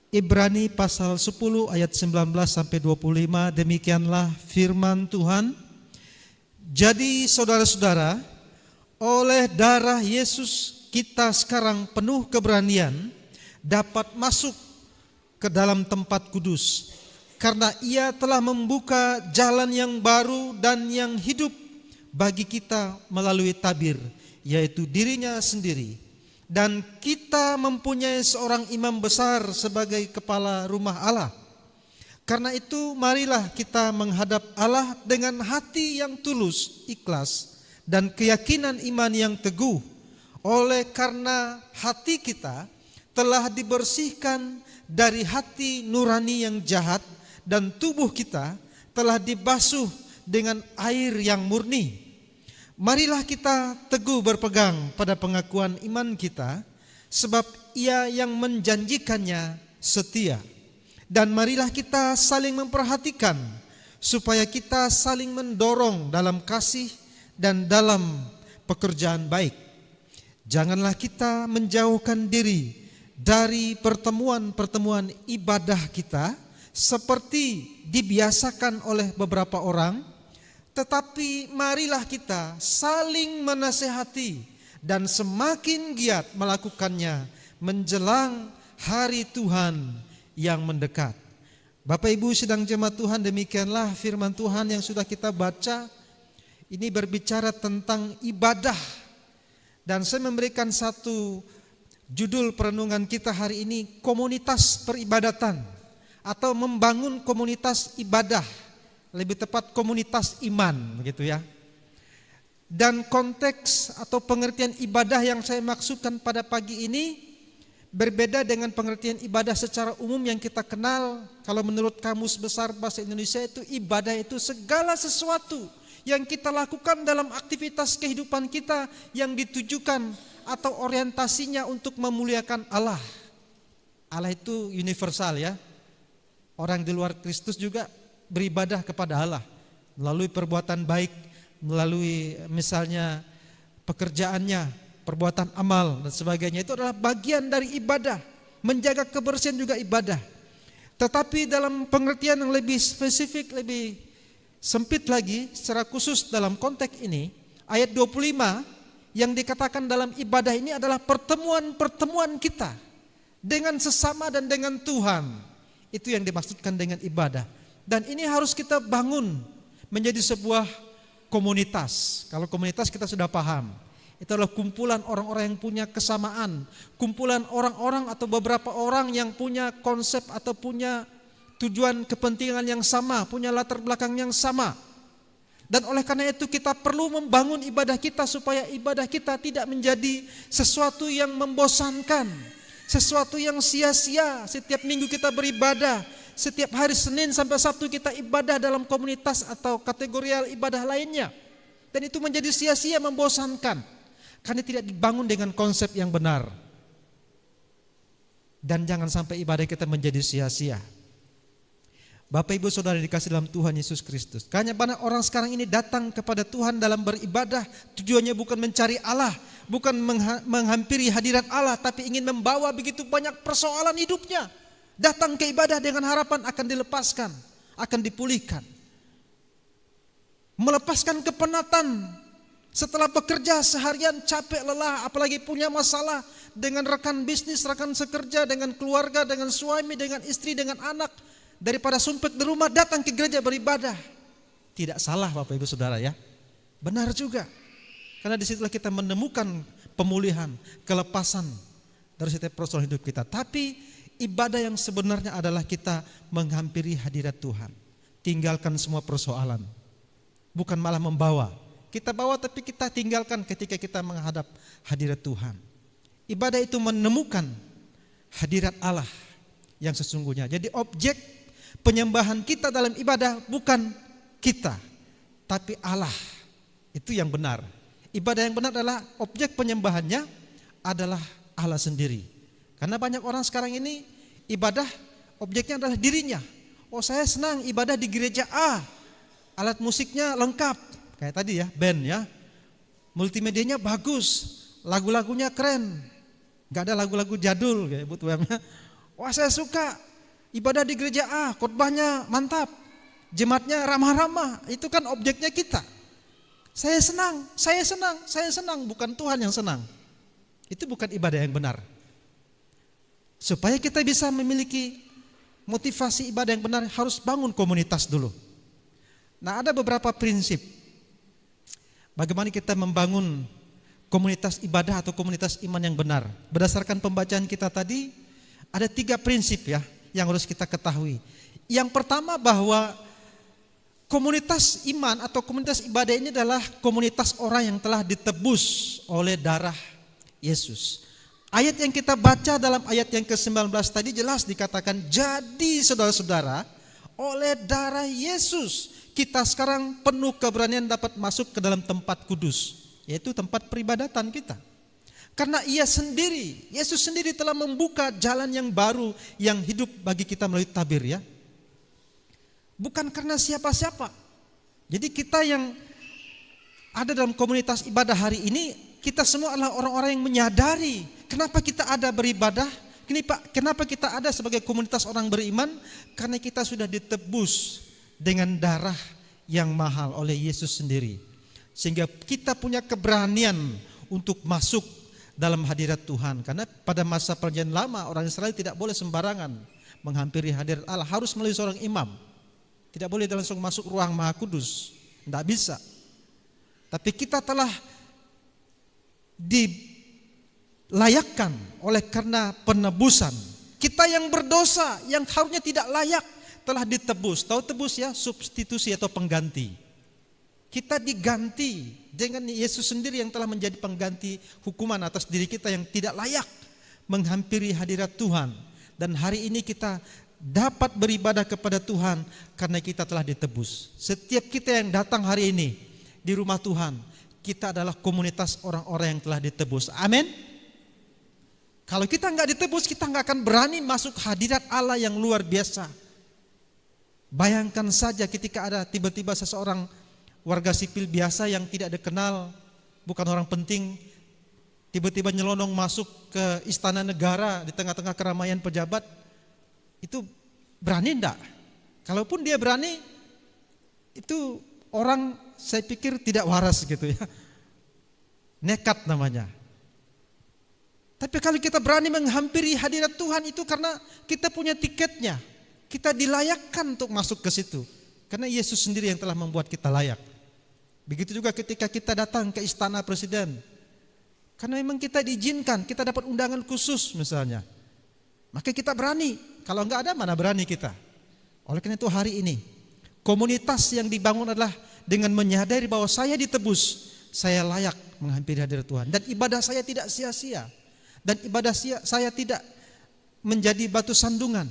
Ibrani pasal 10 ayat 19 sampai 25, demikianlah firman Tuhan. Jadi saudara-saudara, oleh darah Yesus kita sekarang penuh keberanian dapat masuk ke dalam tempat kudus, karena Ia telah membuka jalan yang baru dan yang hidup bagi kita melalui tabir, yaitu dirinya sendiri. Dan kita mempunyai seorang imam besar sebagai kepala rumah Allah. Karena itu marilah kita menghadap Allah dengan hati yang tulus, ikhlas, dan keyakinan iman yang teguh. Oleh karena hati kita telah dibersihkan dari hati nurani yang jahat, dan tubuh kita telah dibasuh dengan air yang murni. Marilah kita teguh berpegang pada pengakuan iman kita, sebab Ia yang menjanjikannya setia. Dan marilah kita saling memperhatikan, supaya kita saling mendorong dalam kasih dan dalam pekerjaan baik. Janganlah kita menjauhkan diri dari pertemuan-pertemuan ibadah kita, seperti dibiasakan oleh beberapa orang, tetapi marilah kita saling menasehati dan semakin giat melakukannya menjelang hari Tuhan yang mendekat. Bapak Ibu sidang jemaat Tuhan, demikianlah firman Tuhan yang sudah kita baca. Ini berbicara tentang ibadah. Dan saya memberikan satu judul perenungan kita hari ini, komunitas peribadatan atau membangun komunitas ibadah. Lebih tepat komunitas iman, begitu ya. Dan konteks atau pengertian ibadah yang saya maksudkan pada pagi ini berbeda dengan pengertian ibadah secara umum yang kita kenal. Kalau menurut Kamus Besar Bahasa Indonesia itu ibadah itu segala sesuatu yang kita lakukan dalam aktivitas kehidupan kita yang ditujukan atau orientasinya untuk memuliakan Allah. Allah itu universal ya. Orang di luar Kristus juga beribadah kepada Allah melalui perbuatan baik, melalui misalnya pekerjaannya, perbuatan amal dan sebagainya. Itu adalah bagian dari ibadah. Menjaga kebersihan juga ibadah. Tetapi dalam pengertian yang lebih spesifik, lebih sempit lagi, secara khusus dalam konteks ini, ayat 25 yang dikatakan dalam ibadah ini adalah pertemuan-pertemuan kita dengan sesama dan dengan Tuhan. Itu yang dimaksudkan dengan ibadah. Dan ini harus kita bangun menjadi sebuah komunitas. Kalau komunitas kita sudah paham. Itu adalah kumpulan orang-orang yang punya kesamaan. Kumpulan orang-orang atau beberapa orang yang punya konsep atau punya tujuan kepentingan yang sama. Punya latar belakang yang sama. Dan oleh karena itu kita perlu membangun ibadah kita supaya ibadah kita tidak menjadi sesuatu yang membosankan. Sesuatu yang sia-sia. Setiap minggu kita beribadah. Setiap hari Senin sampai Sabtu kita ibadah dalam komunitas atau kategorial ibadah lainnya. Dan itu menjadi sia-sia, membosankan. Karena tidak dibangun dengan konsep yang benar. Dan jangan sampai ibadah kita menjadi sia-sia. Bapak Ibu Saudara dikasih dalam Tuhan Yesus Kristus. Karena banyak orang sekarang ini datang kepada Tuhan dalam beribadah. Tujuannya bukan mencari Allah. Bukan menghampiri hadirat Allah. Tapi ingin membawa begitu banyak persoalan hidupnya. Datang ke ibadah dengan harapan akan dilepaskan, akan dipulihkan. Melepaskan kepenatan setelah bekerja seharian capek lelah, apalagi punya masalah dengan rekan bisnis, rekan sekerja, dengan keluarga, dengan suami, dengan istri, dengan anak. Daripada sumpek di rumah datang ke gereja beribadah. Tidak salah Bapak Ibu Saudara ya. Benar juga. Karena disitulah kita menemukan pemulihan, kelepasan dari setiap persoalan hidup kita. Tapi ibadah yang sebenarnya adalah kita menghampiri hadirat Tuhan. Tinggalkan semua persoalan. Bukan malah membawa. Kita bawa tapi kita tinggalkan ketika kita menghadap hadirat Tuhan. Ibadah itu menemukan hadirat Allah yang sesungguhnya. Jadi objek penyembahan kita dalam ibadah bukan kita, tapi Allah. Itu yang benar. Ibadah yang benar adalah objek penyembahannya adalah Allah sendiri. Karena banyak orang sekarang ini ibadah objeknya adalah dirinya. Oh saya senang ibadah di gereja A. Alat musiknya lengkap. Kayak tadi ya, band ya. Multimedianya bagus. Lagu-lagunya keren. Gak ada lagu-lagu jadul kayak buat webnya. Wah, saya suka ibadah di gereja A, khotbahnya mantap, jemaatnya ramah-ramah, itu kan objeknya kita. Saya senang, bukan Tuhan yang senang. Itu bukan ibadah yang benar. Supaya kita bisa memiliki motivasi ibadah yang benar, harus bangun komunitas dulu. Nah, ada beberapa prinsip bagaimana kita membangun komunitas ibadah atau komunitas iman yang benar. Berdasarkan pembacaan kita tadi, ada 3 prinsip ya yang harus kita ketahui. Yang pertama, bahwa komunitas iman atau komunitas ibadah ini adalah komunitas orang yang telah ditebus oleh darah Yesus. Ayat yang kita baca dalam ayat yang ke-19 tadi jelas dikatakan, jadi saudara-saudara, oleh darah Yesus kita sekarang penuh keberanian dapat masuk ke dalam tempat kudus, yaitu tempat peribadatan kita. Karena Yesus sendiri telah membuka jalan yang baru yang hidup bagi kita melalui tabir ya. Bukan karena siapa-siapa. Jadi kita yang ada dalam komunitas ibadah hari ini, kita semua adalah orang-orang yang menyadari kenapa kita ada beribadah, kenapa kita ada sebagai komunitas orang beriman, karena kita sudah ditebus dengan darah yang mahal oleh Yesus sendiri. Sehingga kita punya keberanian untuk masuk dalam hadirat Tuhan. Karena pada masa perjanjian lama orang Israel tidak boleh sembarangan menghampiri hadirat Allah, harus melalui seorang imam. Tidak boleh langsung masuk ruang Maha Kudus, tidak bisa. Tapi kita telah dilayakkan oleh karena penebusan. Kita yang berdosa, yang harusnya tidak layak, telah ditebus. Tahu tebus ya, substitusi atau pengganti. Kita diganti dengan Yesus sendiri yang telah menjadi pengganti hukuman atas diri kita yang tidak layak menghampiri hadirat Tuhan. Dan hari ini kita dapat beribadah kepada Tuhan karena kita telah ditebus. Setiap kita yang datang hari ini di rumah Tuhan, kita adalah komunitas orang-orang yang telah ditebus. Amin. Kalau kita nggak ditebus, kita nggak akan berani masuk hadirat Allah yang luar biasa. Bayangkan saja ketika ada tiba-tiba seseorang warga sipil biasa yang tidak dikenal, bukan orang penting, tiba-tiba nyelonong masuk ke istana negara di tengah-tengah keramaian pejabat, itu berani enggak? Kalaupun dia berani, itu orang saya pikir tidak waras gitu ya. Nekat namanya. Tapi kalau kita berani menghampiri hadirat Tuhan, itu karena kita punya tiketnya. Kita dilayakkan untuk masuk ke situ. Karena Yesus sendiri yang telah membuat kita layak. Begitu juga ketika kita datang ke istana presiden. Karena memang kita diizinkan, kita dapat undangan khusus misalnya. Maka kita berani. Kalau enggak ada, mana berani kita. Oleh karena itu hari ini, komunitas yang dibangun adalah dengan menyadari bahwa saya ditebus, saya layak menghampiri hadirat Tuhan. Dan ibadah saya tidak sia-sia. Dan ibadah saya tidak menjadi batu sandungan.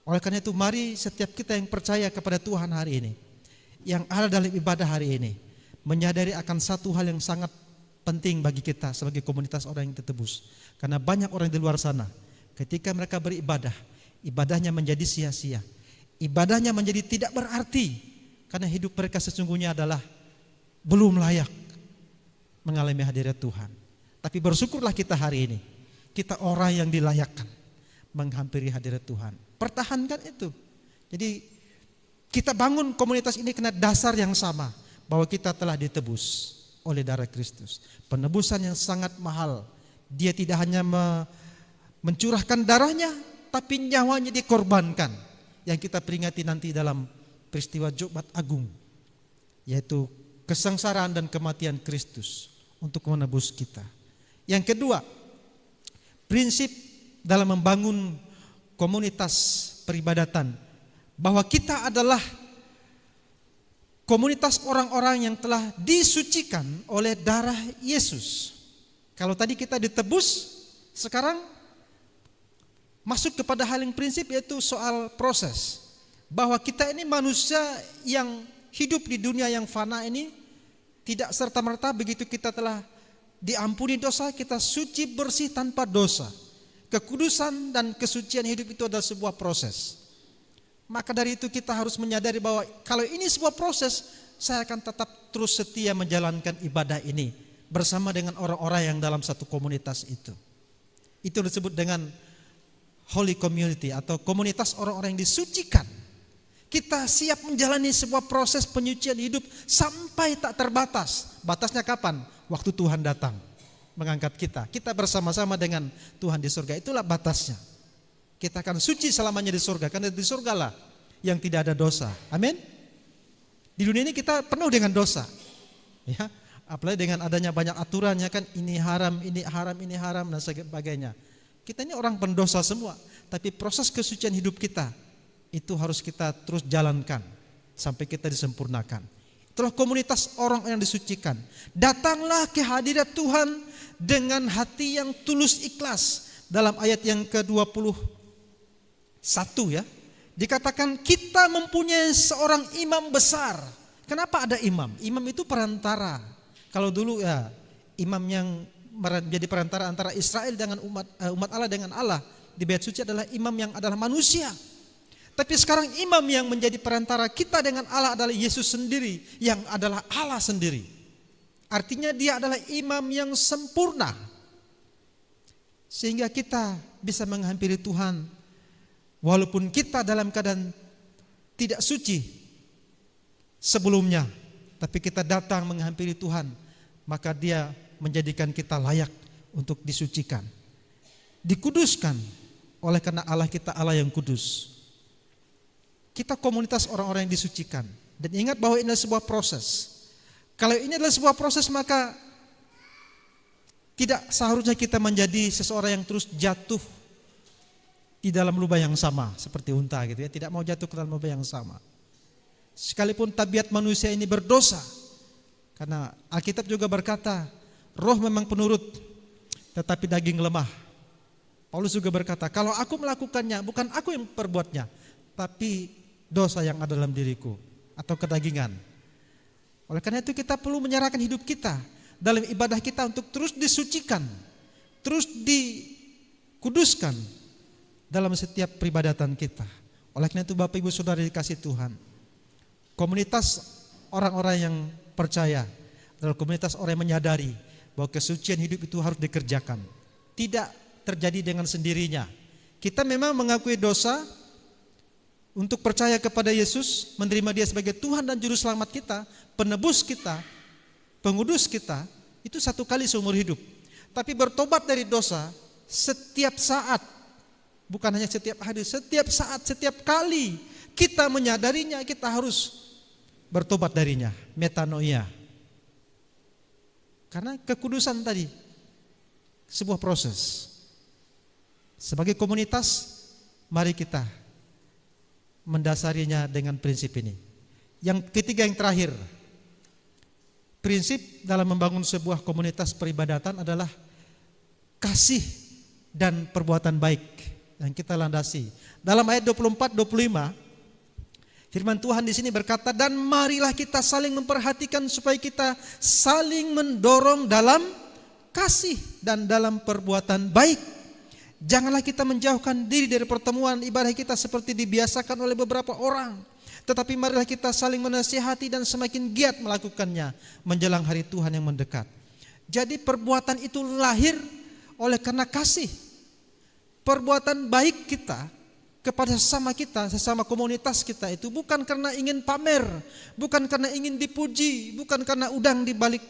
Oleh karena itu mari setiap kita yang percaya kepada Tuhan hari ini, yang ada dalam ibadah hari ini, menyadari akan satu hal yang sangat penting bagi kita sebagai komunitas orang yang ditebus. Karena banyak orang di luar sana, ketika mereka beribadah, ibadahnya menjadi sia-sia. Ibadahnya menjadi tidak berarti, karena hidup mereka sesungguhnya adalah belum layak mengalami hadirat Tuhan. Tapi bersyukurlah kita hari ini, kita orang yang dilayakkan menghampiri hadirat Tuhan. Pertahankan itu. Jadi kita bangun komunitas ini kena dasar yang sama, bahwa kita telah ditebus oleh darah Kristus. Penebusan yang sangat mahal. Dia tidak hanya mencurahkan darahnya, tapi nyawanya dikorbankan. Yang kita peringati nanti dalam peristiwa Jumat Agung, yaitu kesengsaraan dan kematian Kristus untuk menebus kita. Yang kedua, prinsip dalam membangun komunitas peribadatan, bahwa kita adalah komunitas orang-orang yang telah disucikan oleh darah Yesus. Kalau tadi kita ditebus, sekarang masuk kepada hal yang prinsip, yaitu soal proses. Bahwa kita ini manusia yang hidup di dunia yang fana ini, tidak serta-merta begitu kita telah diampuni dosa, kita suci bersih tanpa dosa. Kekudusan dan kesucian hidup itu adalah sebuah proses. Maka dari itu kita harus menyadari bahwa kalau ini sebuah proses, saya akan tetap terus setia menjalankan ibadah ini bersama dengan orang-orang yang dalam satu komunitas itu. Itu disebut dengan holy community atau komunitas orang-orang yang disucikan. Kita siap menjalani sebuah proses penyucian hidup sampai tak terbatas. Batasnya kapan? Waktu Tuhan datang mengangkat kita. Kita bersama-sama dengan Tuhan di surga. Itulah batasnya. Kita akan suci selamanya di surga. Karena di surgalah yang tidak ada dosa. Amin. Di dunia ini kita penuh dengan dosa. Ya, apalagi dengan adanya banyak aturannya kan, ini haram, ini haram, ini haram dan sebagainya. Kita ini orang pendosa semua. Tapi proses kesucian hidup kita itu harus kita terus jalankan sampai kita disempurnakan. Itulah komunitas orang yang disucikan. Datanglah ke hadirat Tuhan dengan hati yang tulus ikhlas. Dalam ayat yang ke-21 ya, dikatakan kita mempunyai seorang imam besar. Kenapa ada imam? Imam itu perantara. Kalau dulu ya, imam yang menjadi perantara antara Israel dengan umat Allah dengan Allah di bait suci adalah imam yang adalah manusia. Tapi sekarang imam yang menjadi perantara kita dengan Allah adalah Yesus sendiri, yang adalah Allah sendiri. Artinya dia adalah imam yang sempurna. Sehingga kita bisa menghampiri Tuhan walaupun kita dalam keadaan tidak suci sebelumnya. Tapi kita datang menghampiri Tuhan, maka dia menjadikan kita layak untuk disucikan, dikuduskan oleh karena Allah kita Allah yang kudus. Kita komunitas orang-orang yang disucikan. Dan ingat bahwa ini adalah sebuah proses. Kalau ini adalah sebuah proses, maka tidak seharusnya kita menjadi seseorang yang terus jatuh di dalam lubang yang sama seperti unta gitu ya, tidak mau jatuh ke dalam lubang yang sama. Sekalipun tabiat manusia ini berdosa. Karena Alkitab juga berkata, roh memang penurut, tetapi daging lemah. Paulus juga berkata, kalau aku melakukannya, bukan aku yang perbuatnya, tapi dosa yang ada dalam diriku atau kedagingan. Oleh karena itu kita perlu menyerahkan hidup kita dalam ibadah kita untuk terus disucikan, terus dikuduskan dalam setiap peribadatan kita. Oleh karena itu Bapak Ibu Saudara dikasih Tuhan, komunitas orang-orang yang percaya adalah komunitas orang yang menyadari bahwa kesucian hidup itu harus dikerjakan. Tidak terjadi dengan sendirinya. Kita memang mengakui dosa, untuk percaya kepada Yesus, menerima dia sebagai Tuhan dan Juru Selamat kita, penebus kita, pengudus kita, itu satu kali seumur hidup. Tapi bertobat dari dosa setiap saat, bukan hanya setiap hari, setiap saat, setiap kali kita menyadarinya, kita harus bertobat darinya, metanoia. Karena kekudusan tadi, sebuah proses. Sebagai komunitas, mari kita mendasarinya dengan prinsip ini. Yang ketiga, yang terakhir, prinsip dalam membangun sebuah komunitas peribadatan adalah kasih dan perbuatan baik yang kita landasi. Dalam ayat 24-25 firman Tuhan di sini berkata, dan marilah kita saling memperhatikan supaya kita saling mendorong dalam kasih dan dalam perbuatan baik. Janganlah kita menjauhkan diri dari pertemuan ibadah kita seperti dibiasakan oleh beberapa orang. Tetapi marilah kita saling menasihati dan semakin giat melakukannya menjelang hari Tuhan yang mendekat. Jadi perbuatan itu lahir oleh karena kasih. Perbuatan baik kita kepada sesama kita, sesama komunitas kita itu bukan karena ingin pamer, bukan karena ingin dipuji, bukan karena udang di balik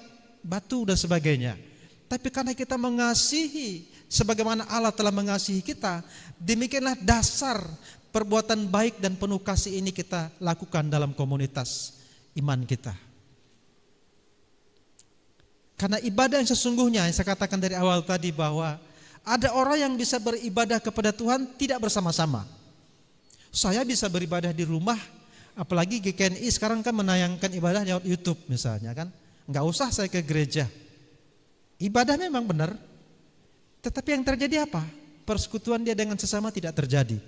batu dan sebagainya. Tapi karena kita mengasihi sebagaimana Allah telah mengasihi kita, demikianlah dasar perbuatan baik dan penuh kasih ini kita lakukan dalam komunitas iman kita. Karena ibadah yang sesungguhnya, yang saya katakan dari awal tadi bahwa ada orang yang bisa beribadah kepada Tuhan tidak bersama-sama. Saya bisa beribadah di rumah, apalagi GKNI sekarang kan menayangkan ibadah lewat YouTube misalnya kan. Enggak usah saya ke gereja. Ibadah memang benar, tetapi yang terjadi apa? Persekutuan dia dengan sesama tidak terjadi.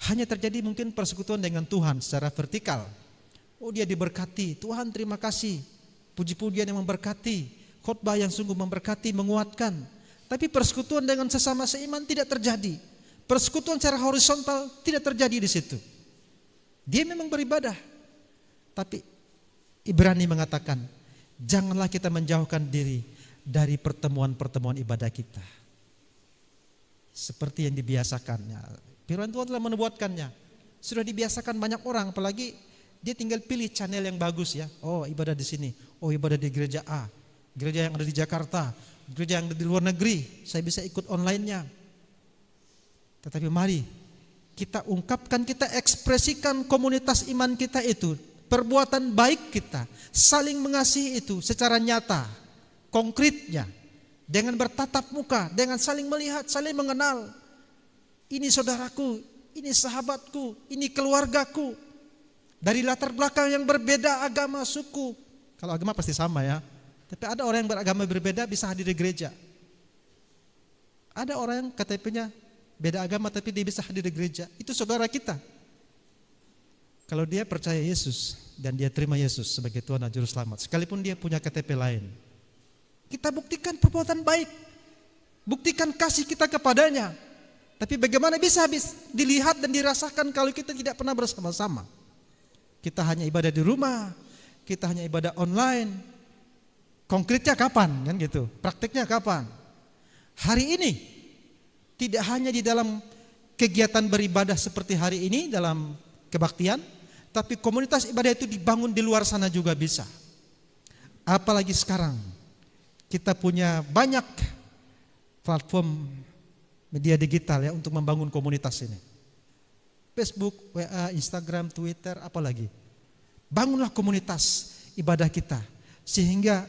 Hanya terjadi mungkin persekutuan dengan Tuhan secara vertikal. Oh, dia diberkati, Tuhan terima kasih. Puji-pujian yang memberkati, khotbah yang sungguh memberkati, menguatkan. Tapi persekutuan dengan sesama seiman tidak terjadi. Persekutuan secara horizontal tidak terjadi di situ. Dia memang beribadah, tapi Ibrani mengatakan, janganlah kita menjauhkan diri dari pertemuan-pertemuan ibadah kita. seperti yang dibiasakannya. Firman Tuhan telah menubuatkannya. Sudah dibiasakan banyak orang, apalagi dia tinggal pilih channel yang bagus ya. Oh, ibadah di sini. Oh, ibadah di gereja A. Gereja yang ada di Jakarta, gereja yang ada di luar negeri. Saya bisa ikut online-nya. Tetapi mari kita ungkapkan, kita ekspresikan komunitas iman kita itu, perbuatan baik kita, saling mengasihi itu secara nyata, konkretnya, dengan bertatap muka, dengan saling melihat, saling mengenal. Ini saudaraku, ini sahabatku, ini keluargaku, dari latar belakang yang berbeda, agama, suku. Kalau agama pasti sama ya, tapi ada orang yang beragama berbeda bisa hadir di gereja. Ada orang yang KTP-nya beda agama tapi dia bisa hadir di gereja. Itu saudara kita. Kalau dia percaya Yesus dan dia terima Yesus sebagai Tuhan dan Juru Selamat, sekalipun dia punya KTP lain, kita buktikan perbuatan baik, buktikan kasih kita kepadanya. Tapi bagaimana bisa dilihat dan dirasakan kalau kita tidak pernah bersama-sama? Kita hanya ibadah di rumah, kita hanya ibadah online. Konkretnya kapan kan gitu? Praktiknya kapan? Hari ini, tidak hanya di dalam kegiatan beribadah seperti hari ini dalam kebaktian, tapi komunitas ibadah itu dibangun di luar sana juga bisa. Apalagi sekarang kita punya banyak platform media digital ya untuk membangun komunitas ini. Facebook, WA, Instagram, Twitter, apalagi. Bangunlah komunitas ibadah kita sehingga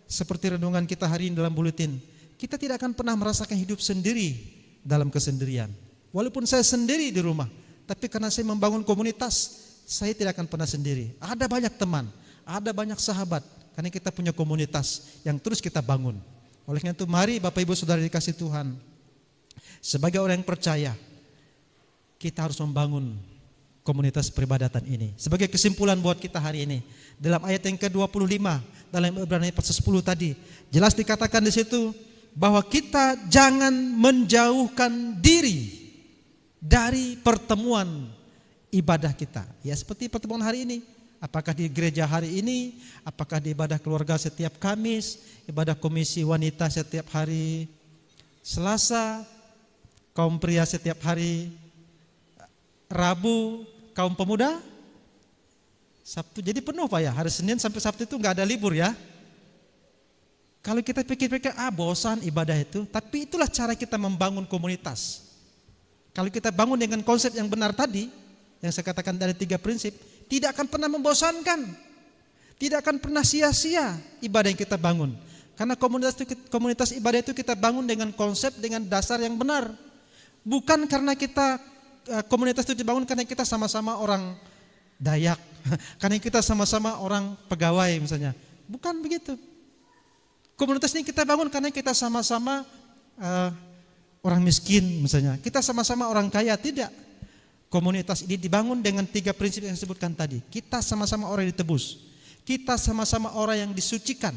seperti renungan kita hari ini dalam buletin, kita tidak akan pernah merasakan hidup sendiri dalam kesendirian. Walaupun saya sendiri di rumah, tapi karena saya membangun komunitas, saya tidak akan pernah sendiri. Ada banyak teman, ada banyak sahabat, karena kita punya komunitas yang terus kita bangun. Oleh karena itu mari Bapak Ibu Saudara dikasih Tuhan, sebagai orang yang percaya, kita harus membangun komunitas peribadatan ini. Sebagai kesimpulan buat kita hari ini, dalam ayat yang ke-25 dalam Ibrani pasal 10 tadi, jelas dikatakan di situ bahwa kita jangan menjauhkan diri dari pertemuan ibadah kita. Ya seperti pertemuan hari ini. Apakah di gereja hari ini, apakah di ibadah keluarga setiap Kamis, ibadah komisi wanita setiap hari Selasa, kaum pria setiap hari Rabu, kaum pemuda Sabtu. Jadi penuh Pak ya, hari Senin sampai Sabtu itu gak ada libur ya. Kalau kita pikir-pikir, bosan ibadah itu, tapi itulah cara kita membangun komunitas. Kalau kita bangun dengan konsep yang benar tadi, yang saya katakan dari 3 prinsip, tidak akan pernah membosankan, tidak akan pernah sia-sia ibadah yang kita bangun. Karena komunitas ibadah itu kita bangun dengan konsep, dengan dasar yang benar. Bukan karena kita, komunitas itu dibangun karena kita sama-sama orang Dayak, karena kita sama-sama orang pegawai misalnya. Bukan begitu. Komunitas ini kita bangun karena kita sama-sama orang miskin misalnya. Kita sama-sama orang kaya, tidak. Komunitas ini dibangun dengan 3 prinsip yang disebutkan tadi. Kita sama-sama orang yang ditebus. Kita sama-sama orang yang disucikan.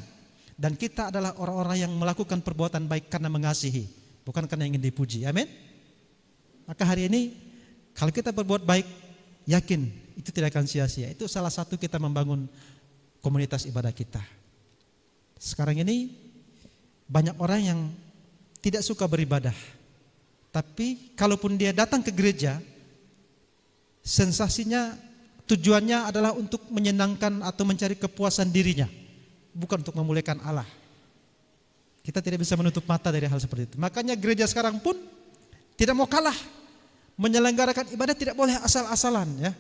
Dan kita adalah orang-orang yang melakukan perbuatan baik karena mengasihi, bukan karena ingin dipuji. Amin. Maka hari ini kalau kita berbuat baik, yakin itu tidak akan sia-sia. Itu salah satu kita membangun komunitas ibadah kita. Sekarang ini banyak orang yang tidak suka beribadah. Tapi kalaupun dia datang ke gereja, sensasinya, tujuannya adalah untuk menyenangkan atau mencari kepuasan dirinya, bukan untuk memuliakan Allah. Kita tidak bisa menutup mata dari hal seperti itu. Makanya gereja sekarang pun tidak mau kalah. Menyelenggarakan ibadah tidak boleh asal-asalan ya.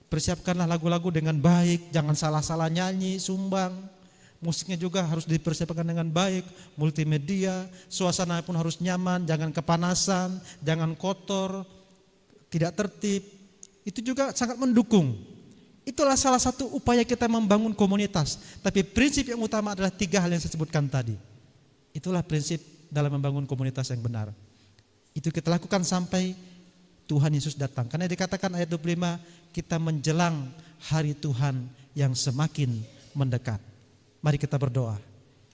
Persiapkanlah lagu-lagu dengan baik, jangan salah-salah nyanyi, sumbang. Musiknya juga harus dipersiapkan dengan baik, multimedia, suasana pun harus nyaman, jangan kepanasan, jangan kotor, tidak tertib. Itu juga sangat mendukung. Itulah salah satu upaya kita membangun komunitas. Tapi prinsip yang utama adalah 3 hal yang saya sebutkan tadi. Itulah prinsip dalam membangun komunitas yang benar. Itu kita lakukan sampai Tuhan Yesus datang. Karena dikatakan ayat 25, kita menjelang hari Tuhan yang semakin mendekat. Mari kita berdoa.